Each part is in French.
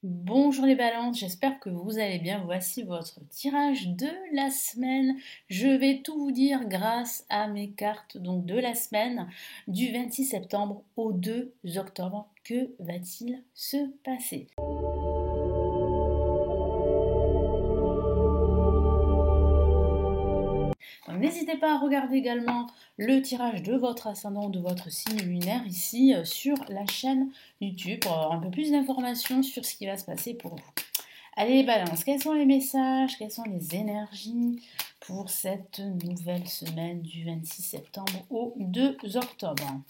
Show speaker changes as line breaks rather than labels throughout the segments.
Bonjour les balances, j'espère que vous allez bien. Voici votre tirage de la semaine. Je vais tout vous dire grâce à mes cartes donc de la semaine du 26 septembre au 2 octobre. Que va-t-il se passer? Donc, n'hésitez pas à regarder également le tirage de votre ascendant, de votre signe lunaire ici sur la chaîne YouTube pour avoir un peu plus d'informations sur ce qui va se passer pour vous. Allez les balances, quels sont les messages, quelles sont les énergies pour cette nouvelle semaine du 26 septembre au 2 octobre?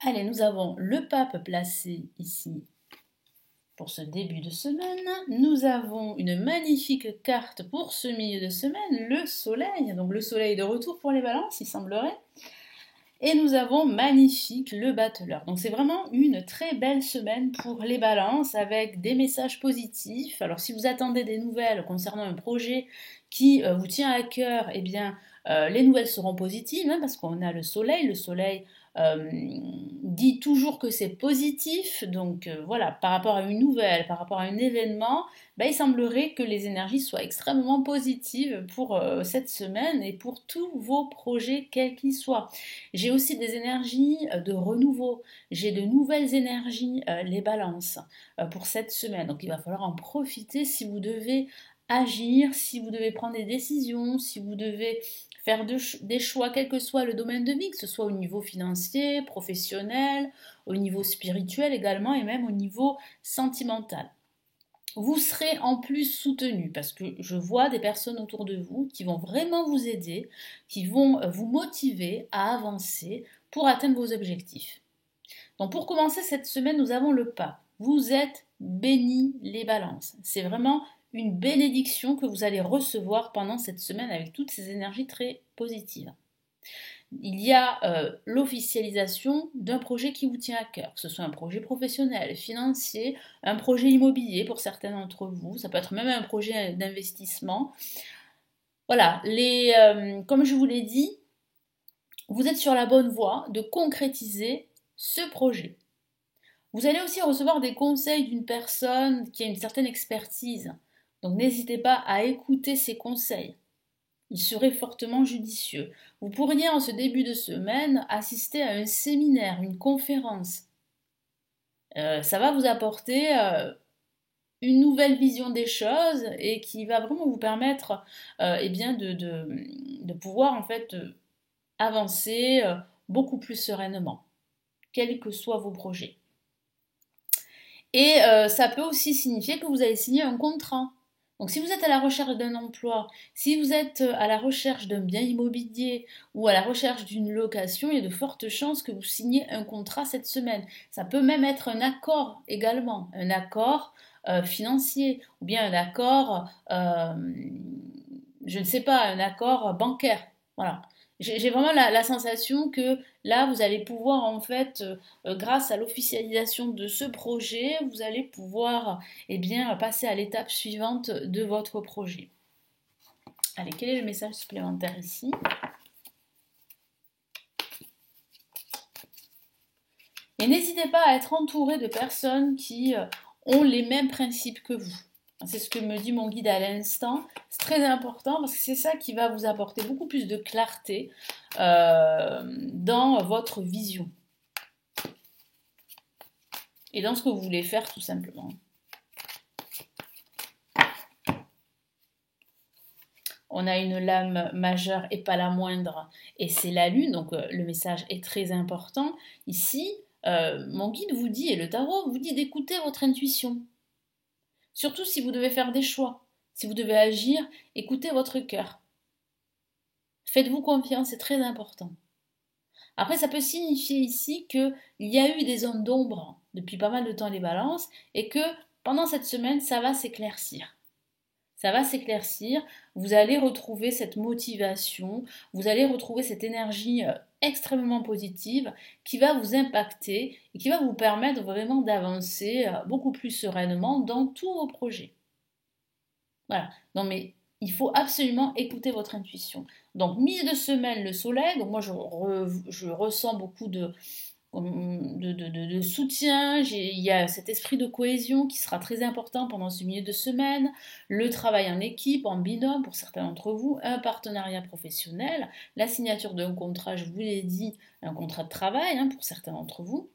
Allez, nous avons le pape placé ici pour ce début de semaine. Nous avons une magnifique carte pour ce milieu de semaine, le soleil. Donc le soleil de retour pour les balances, il semblerait. Et nous avons magnifique le battleur. Donc c'est vraiment une très belle semaine pour les balances avec des messages positifs. Alors si vous attendez des nouvelles concernant un projet qui vous tient à cœur, eh bien les nouvelles seront positives hein, parce qu'on a le soleil. Le soleil dit toujours que c'est positif. Donc voilà, par rapport à une nouvelle, par rapport à un événement, ben, il semblerait que les énergies soient extrêmement positives pour cette semaine et pour tous vos projets, quels qu'ils soient. J'ai aussi des énergies de renouveau. J'ai de nouvelles énergies, les balances, pour cette semaine. Donc il va falloir en profiter si vous devez agir, si vous devez prendre des décisions, si vous devez faire des choix, quel que soit le domaine de vie, que ce soit au niveau financier, professionnel, au niveau spirituel également et même au niveau sentimental. Vous serez en plus soutenu parce que je vois des personnes autour de vous qui vont vraiment vous aider, qui vont vous motiver à avancer pour atteindre vos objectifs. Donc pour commencer cette semaine, nous avons le pape. Vous êtes bénis les balances. C'est vraiment une bénédiction que vous allez recevoir pendant cette semaine avec toutes ces énergies très positives. Il y a l'officialisation d'un projet qui vous tient à cœur, que ce soit un projet professionnel, financier, un projet immobilier pour certains d'entre vous, ça peut être même un projet d'investissement. Voilà, comme je vous l'ai dit, vous êtes sur la bonne voie de concrétiser ce projet. Vous allez aussi recevoir des conseils d'une personne qui a une certaine expertise. Donc n'hésitez pas à écouter ces conseils. Il serait fortement judicieux. Vous pourriez en ce début de semaine assister à un séminaire, une conférence. Ça va vous apporter une nouvelle vision des choses et qui va vraiment vous permettre eh bien de pouvoir en fait avancer beaucoup plus sereinement, quels que soient vos projets. Et ça peut aussi signifier que vous allez signer un contrat. Donc si vous êtes à la recherche d'un emploi, si vous êtes à la recherche d'un bien immobilier ou à la recherche d'une location, il y a de fortes chances que vous signiez un contrat cette semaine. Ça peut même être un accord également, un accord financier ou bien un accord, je ne sais pas, un accord bancaire. Voilà. J'ai vraiment la sensation que là, vous allez pouvoir, en fait, grâce à l'officialisation de ce projet, vous allez pouvoir eh bien, passer à l'étape suivante de votre projet. Allez, quel est le message supplémentaire ici? Et n'hésitez pas à être entouré de personnes qui ont les mêmes principes que vous. C'est ce que me dit mon guide à l'instant. C'est très important parce que c'est ça qui va vous apporter beaucoup plus de clarté dans votre vision et dans ce que vous voulez faire tout simplement. On a une lame majeure et pas la moindre, et c'est la lune, donc le message est très important. Ici, mon guide vous dit, et le tarot vous dit d'écouter votre intuition. Surtout si vous devez faire des choix, si vous devez agir, écoutez votre cœur. Faites-vous confiance, c'est très important. Après, ça peut signifier ici qu'il y a eu des zones d'ombre depuis pas mal de temps les balances, et que pendant cette semaine, ça va s'éclaircir. Ça va s'éclaircir, vous allez retrouver cette motivation, vous allez retrouver cette énergie extrêmement positive qui va vous impacter et qui va vous permettre vraiment d'avancer beaucoup plus sereinement dans tous vos projets. Voilà. Non, mais il faut absolument écouter votre intuition. Donc, milieu de semaine, le soleil. Donc, moi, je ressens beaucoup de soutien. Il y a cet esprit de cohésion qui sera très important pendant ce milieu de semaine. Le travail en équipe, en binôme pour certains d'entre vous. Un partenariat professionnel. La signature d'un contrat, je vous l'ai dit, un contrat de travail hein, pour certains d'entre vous.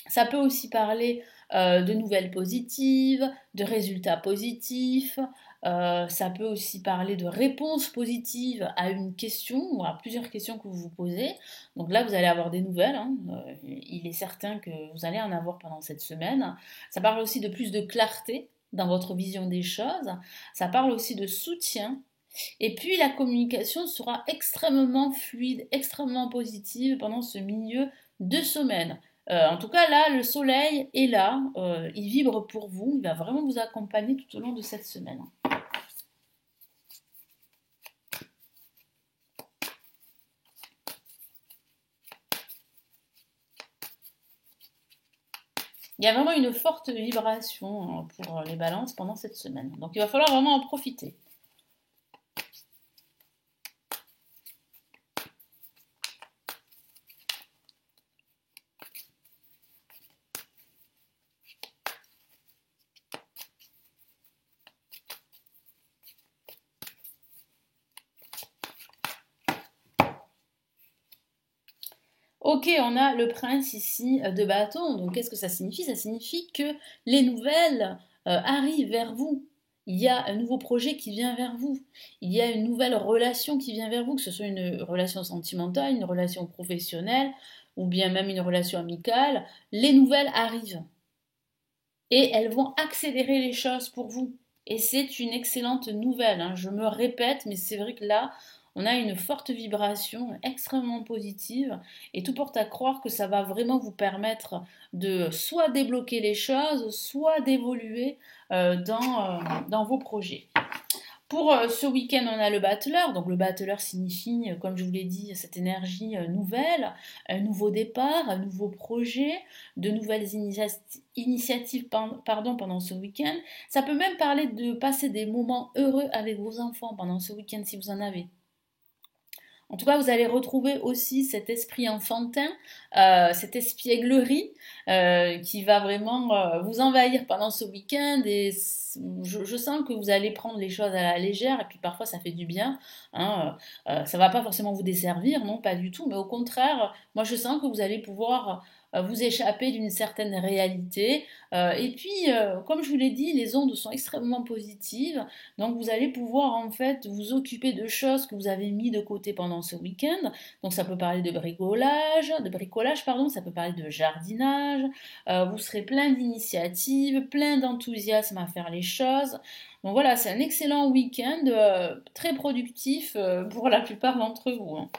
Ça peut aussi parler de nouvelles positives, de résultats positifs. Ça peut aussi parler de réponses positives à une question ou à plusieurs questions que vous vous posez. Donc là, vous allez avoir des nouvelles. Hein. Il est certain que vous allez en avoir pendant cette semaine. Ça parle aussi de plus de clarté dans votre vision des choses. Ça parle aussi de soutien. Et puis la communication sera extrêmement fluide, extrêmement positive pendant ce milieu de semaine. En tout cas, là, le soleil est là, il vibre pour vous, il va vraiment vous accompagner tout au long de cette semaine. Il y a vraiment une forte vibration pour les balances pendant cette semaine. Donc il va falloir vraiment en profiter. Ok, on a le prince ici de bâton. Donc qu'est-ce que ça signifie? Ça signifie que les nouvelles arrivent vers vous. Il y a un nouveau projet qui vient vers vous. Il y a une nouvelle relation qui vient vers vous, que ce soit une relation sentimentale, une relation professionnelle ou bien même une relation amicale. Les nouvelles arrivent et elles vont accélérer les choses pour vous. Et c'est une excellente nouvelle, hein. Je me répète, mais c'est vrai que là, on a une forte vibration extrêmement positive et tout porte à croire que ça va vraiment vous permettre de soit débloquer les choses, soit d'évoluer dans vos projets. Pour ce week-end, on a le battleur. Donc le battleur signifie, comme je vous l'ai dit, cette énergie nouvelle, un nouveau départ, un nouveau projet, de nouvelles initiatives pendant ce week-end. Ça peut même parler de passer des moments heureux avec vos enfants pendant ce week-end si vous en avez. En tout cas, vous allez retrouver aussi cet esprit enfantin, cette espièglerie qui va vraiment vous envahir pendant ce week-end et je sens que vous allez prendre les choses à la légère et puis parfois ça fait du bien. Hein, ça va pas forcément vous desservir, non, pas du tout, mais au contraire, moi je sens que vous allez pouvoir vous échapper d'une certaine réalité. Et puis, comme je vous l'ai dit, les ondes sont extrêmement positives. Donc vous allez pouvoir en fait vous occuper de choses que vous avez mis de côté pendant ce week-end. Donc ça peut parler de bricolage pardon, ça peut parler de jardinage. Vous serez plein d'initiatives, plein d'enthousiasme à faire les choses. Donc voilà, c'est un excellent week-end, très productif pour la plupart d'entre vous. Hein.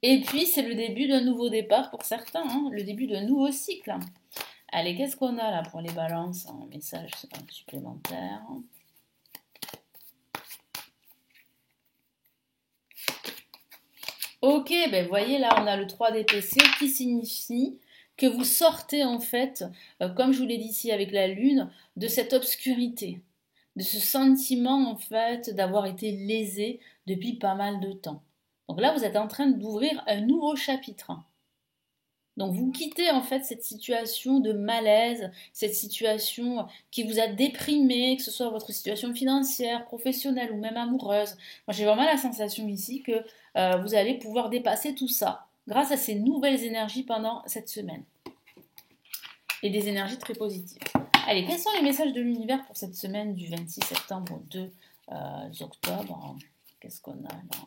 Et puis c'est le début d'un nouveau départ pour certains, hein, le début d'un nouveau cycle. Allez, qu'est-ce qu'on a là pour les balances en message supplémentaire? Ok, ben voyez là, on a le 3 d'épée qui signifie que vous sortez en fait, comme je vous l'ai dit ici avec la lune, de cette obscurité, de ce sentiment en fait d'avoir été lésé depuis pas mal de temps. Donc là, vous êtes en train d'ouvrir un nouveau chapitre. Donc vous quittez en fait cette situation de malaise, cette situation qui vous a déprimé, que ce soit votre situation financière, professionnelle ou même amoureuse. Moi j'ai vraiment la sensation ici que vous allez pouvoir dépasser tout ça grâce à ces nouvelles énergies pendant cette semaine. Et des énergies très positives. Allez, quels sont les messages de l'univers pour cette semaine du 26 septembre au 2 octobre? Qu'est-ce qu'on a là?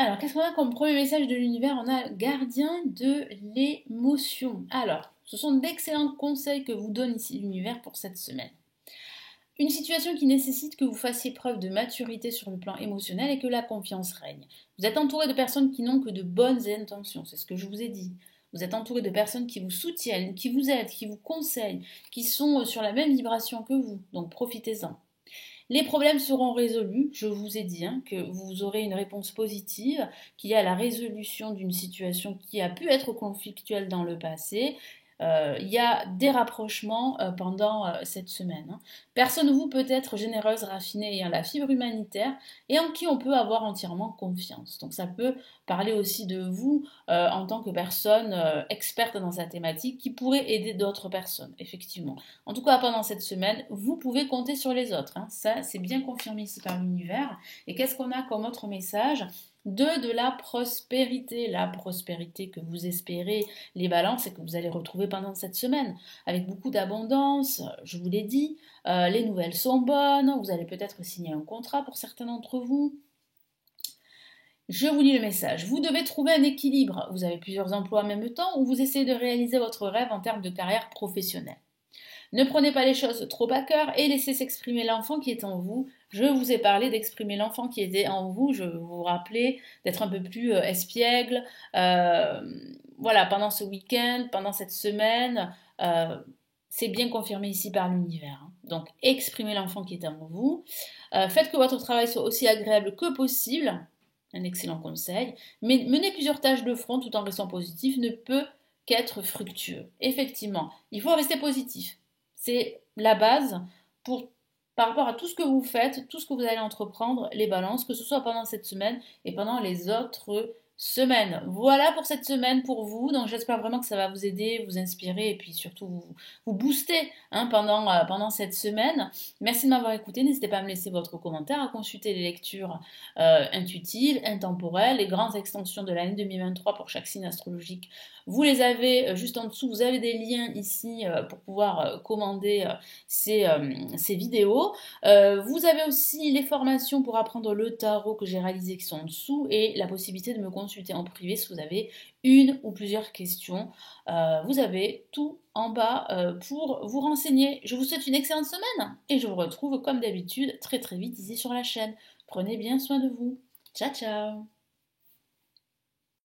Alors, qu'est-ce qu'on a comme premier message de l'univers? On a gardien de l'émotion. Alors, ce sont d'excellents conseils que vous donne ici l'univers pour cette semaine. Une situation qui nécessite que vous fassiez preuve de maturité sur le plan émotionnel et que la confiance règne. Vous êtes entouré de personnes qui n'ont que de bonnes intentions, c'est ce que je vous ai dit. Vous êtes entouré de personnes qui vous soutiennent, qui vous aident, qui vous conseillent, qui sont sur la même vibration que vous, donc profitez-en. Les problèmes seront résolus, je vous ai dit que vous aurez une réponse positive, qu'il y a la résolution d'une situation qui a pu être conflictuelle dans le passé. Il y a des rapprochements pendant cette semaine. Personne vous peut être généreuse, raffinée et à la fibre humanitaire et en qui on peut avoir entièrement confiance. Donc ça peut parler aussi de vous en tant que personne experte dans sa thématique qui pourrait aider d'autres personnes, effectivement. En tout cas, pendant cette semaine, vous pouvez compter sur les autres. Ça, c'est bien confirmé ici par l'univers. Et qu'est-ce qu'on a comme autre message? De la prospérité que vous espérez, les balances et que vous allez retrouver pendant cette semaine, avec beaucoup d'abondance, je vous l'ai dit, les nouvelles sont bonnes, vous allez peut-être signer un contrat pour certains d'entre vous. Je vous lis le message. Vous devez trouver un équilibre. Vous avez plusieurs emplois en même temps ou vous essayez de réaliser votre rêve en termes de carrière professionnelle. Ne prenez pas les choses trop à cœur et laissez s'exprimer l'enfant qui est en vous. Je vous ai parlé d'exprimer l'enfant qui était en vous. Je vous rappelais d'être un peu plus espiègle. Voilà, pendant ce week-end, pendant cette semaine, c'est bien confirmé ici par l'univers. Donc, exprimez l'enfant qui est en vous. Faites que votre travail soit aussi agréable que possible. Un excellent conseil. Mais mener plusieurs tâches de front tout en restant positif ne peut qu'être fructueux. Effectivement, il faut rester positif. C'est la base par rapport à tout ce que vous faites, tout ce que vous allez entreprendre, les balances, que ce soit pendant cette semaine et pendant les autres semaines. Voilà pour cette semaine pour vous. Donc j'espère vraiment que ça va vous aider, vous inspirer et puis surtout vous booster pendant cette semaine. Merci de m'avoir écouté. N'hésitez pas à me laisser votre commentaire, à consulter les lectures intuitives, intemporelles, les grandes extensions de l'année 2023 pour chaque signe astrologique. Vous les avez juste en dessous, vous avez des liens ici pour pouvoir commander ces vidéos. Vous avez aussi les formations pour apprendre le tarot que j'ai réalisées qui sont en dessous et la possibilité de me consulter en privé si vous avez une ou plusieurs questions. Vous avez tout en bas pour vous renseigner. Je vous souhaite une excellente semaine et je vous retrouve comme d'habitude très très vite ici sur la chaîne. Prenez bien soin de vous. Ciao ciao.